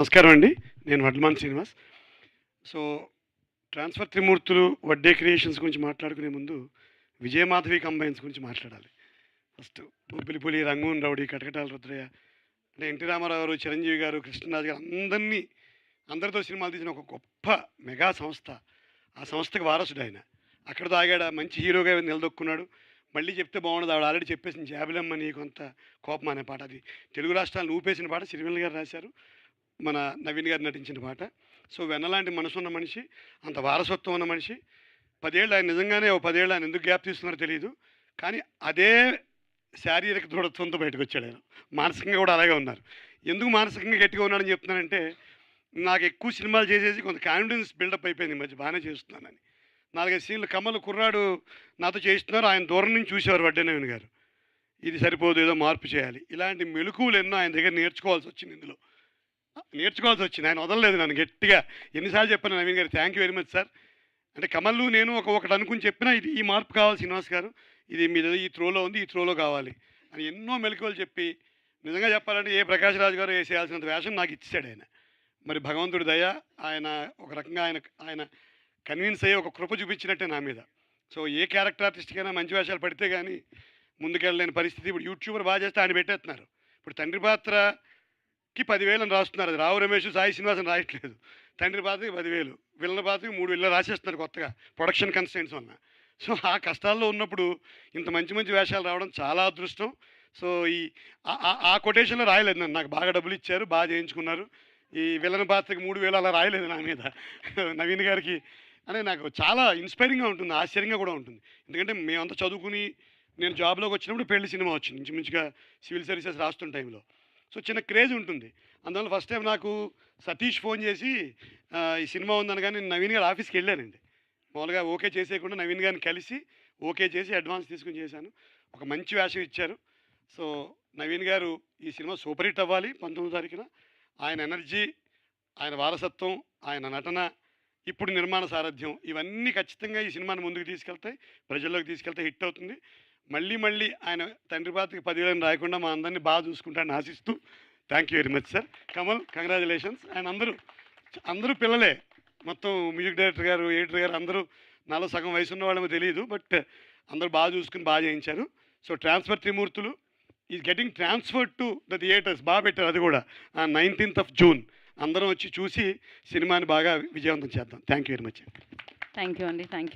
నమస్కారం అండి. నేను వడ్లమాన్ శ్రీనివాస్. సో, 'ట్రాన్స్‌ఫర్ త్రిమూర్తులు', 'వడ్డే క్రియేషన్స్' గురించి మాట్లాడుకునే ముందు 'విజయమాధవి కంబైన్స్' గురించి మాట్లాడాలి. ఫస్ట్ 'బొబ్బిలిపులి', 'రంగూన్ రౌడీ', 'కటకటాల రుద్రయ్య' అంటే ఎన్టీ రామారావు గారు, చిరంజీవి గారు, కృష్ణరాజు గారు అందరితో సినిమాలు తీసిన ఒక గొప్ప మెగా సంస్థ. ఆ సంస్థకి వారసుడాయన. అక్కడితో ఆగాడా? మంచి హీరోగా నిలదొక్కున్నాడు. మళ్ళీ చెప్తే బాగుండదు. ఆవిడ ఆల్రెడీ చెప్పేసింది. 'జాబిలమ్మ నీకొంత కోపం' అనే పాట. అది తెలుగు రాష్ట్రాలను ఊపేసిన పాట. సిరివెన్నెల గారు రాశారు. మన నవీన్ గారు నటించిన పాట. సో, వెన్నలాంటి మనసున్న మనిషి, అంత వారసత్వం ఉన్న మనిషి. 10 ఏళ్ళు ఆయన నిజంగానే ఓ 10 ఏళ్ళు ఆయన ఎందుకు గ్యాప్ తీస్తున్నారో తెలీదు. కానీ అదే శారీరక దృఢత్వంతో బయటకొచ్చాడాయన. మానసికంగా కూడా అలాగే ఉన్నారు. ఎందుకు మానసికంగా గట్టిగా ఉన్నాడని చెప్తున్నానంటే, నాకు ఎక్కువ సినిమాలు చేసేసి కొంత కాన్ఫిడెన్స్ బిల్డప్ అయిపోయింది ఈ మధ్య. బాగానే చేస్తున్నానని. 4, 5 సీన్లు కమల్ కుర్రాడు నాతో చేయిస్తున్నారు. ఆయన దూరం నుంచి చూసేవారు వడ్డే నవీన్ గారు. ఇది సరిపోదు, ఏదో మార్పు చేయాలి. ఇలాంటి మెళకువలు ఎన్నో ఆయన దగ్గర నేర్చుకోవాల్సొచ్చింది ఇందులో. నేర్చుకోవాల్సొచ్చింది. ఆయన వదలలేదు నన్ను గట్టిగా. ఎన్నిసార్లు చెప్పాను నవీన్ గారు, thank you very much sir. అంటే కమల్ నేను ఒకటి అనుకుని చెప్పినా, ఇది ఈ మార్పు కావాలి శ్రీనివాస్ గారు. ఇది మీదేదో ఈ త్రోలో ఉంది, ఈ త్రోలో కావాలి అని ఎన్నో మెళకువలు చెప్పి, నిజంగా చెప్పాలంటే ఏ ప్రకాష్ రాజ్ గారు వేసేయాల్సినంత వేషం నాకు ఇచ్చేసాడు ఆయన. మరి భగవంతుడి దయ, ఆయన ఒక రకంగా ఆయన కన్విన్స్ అయ్యి ఒక కృప చూపించినట్టే నా మీద. సో, ఏ క్యారెక్టర్ ఆర్టిస్ట్కైనా మంచి వేషాలు పడితే కానీ ముందుకెళ్ళలేని పరిస్థితి. ఇప్పుడు యూట్యూబర్ బాగా చేస్తే ఆయన పెట్టేస్తున్నారు. ఇప్పుడు తండ్రి పాత్రకి 10,000 అని రాస్తున్నారు. అది రావు రమేష్, సాయి శ్రీనివాస్ అని రాయట్లేదు. తండ్రి పాత్రకి 10,000, విలన్ పాత్రకి 3,000 రాసేస్తున్నారు కొత్తగా ప్రొడక్షన్ కన్స్టెంట్స్ వల్ల. సో, ఆ కష్టాల్లో ఉన్నప్పుడు ఇంత మంచి మంచి వేషాలు రావడం చాలా అదృష్టం. సో, ఈ ఆ కొటేషన్లో రాయలేదు నన్ను. నాకు బాగా డబ్బులు ఇచ్చారు, బాగా చేయించుకున్నారు. ఈ విలన్ పాత్రకి 3,000 అలా రాయలేదు నా మీద. నవీన్ గారికి అంటే నాకు చాలా ఇన్స్పైరింగ్గా ఉంటుంది, ఆశ్చర్యంగా కూడా ఉంటుంది. ఎందుకంటే మేమంతా చదువుకుని నేను జాబ్లోకి వచ్చినప్పుడు పెళ్లి సినిమా వచ్చింది. ఇంచుమించుగా సివిల్ సర్వీసెస్ రాస్తున్న టైంలో. సో, చిన్న క్రేజ్ ఉంటుంది. అందువల్ల ఫస్ట్ టైం నాకు సతీష్ ఫోన్ చేసి ఈ సినిమా ఉందనగానే నేను నవీన్ గారి ఆఫీస్కి వెళ్ళానండి. మామూలుగా ఓకే చేసేయకుండా నవీన్ గారిని కలిసి ఓకే చేసి అడ్వాన్స్ తీసుకుని చేశాను. ఒక మంచి వేషం ఇచ్చారు. సో, నవీన్ గారు ఈ సినిమా సూపర్ హిట్ అవ్వాలి 19వ తారీఖున. ఆయన ఎనర్జీ, ఆయన వారసత్వం, ఆయన నటన, ఇప్పుడు నిర్మాణ సారథ్యం, ఇవన్నీ ఖచ్చితంగా ఈ సినిమాని ముందుకు తీసుకెళ్తాయి, ప్రజల్లోకి తీసుకెళ్తే హిట్ అవుతుంది. మళ్ళీ ఆయన తండ్రి పాత్రకి 10,000 రాయకుండా మా అందరినీ బాగా చూసుకుంటానని ఆశిస్తూ, thank you very much sir. Kamal, congratulations. And అందరూ పిల్లలే. మొత్తం మ్యూజిక్ డైరెక్టర్ గారు, ఎడిటర్ గారు అందరూ నాలో సగం వయసు ఉన్న వాళ్ళేమో తెలియదు. బట్ అందరూ బాగా చూసుకుని బాగా చేయించారు. So, 'transfer Trimurthulu' is getting transferred to the theatres. బాగా పెట్టారు అది కూడా. 19th జూన్ అందరం వచ్చి చూసి సినిమాని బాగా విజయవంతం చేద్దాం. Thank you very much. Thank you అండి. Thank you.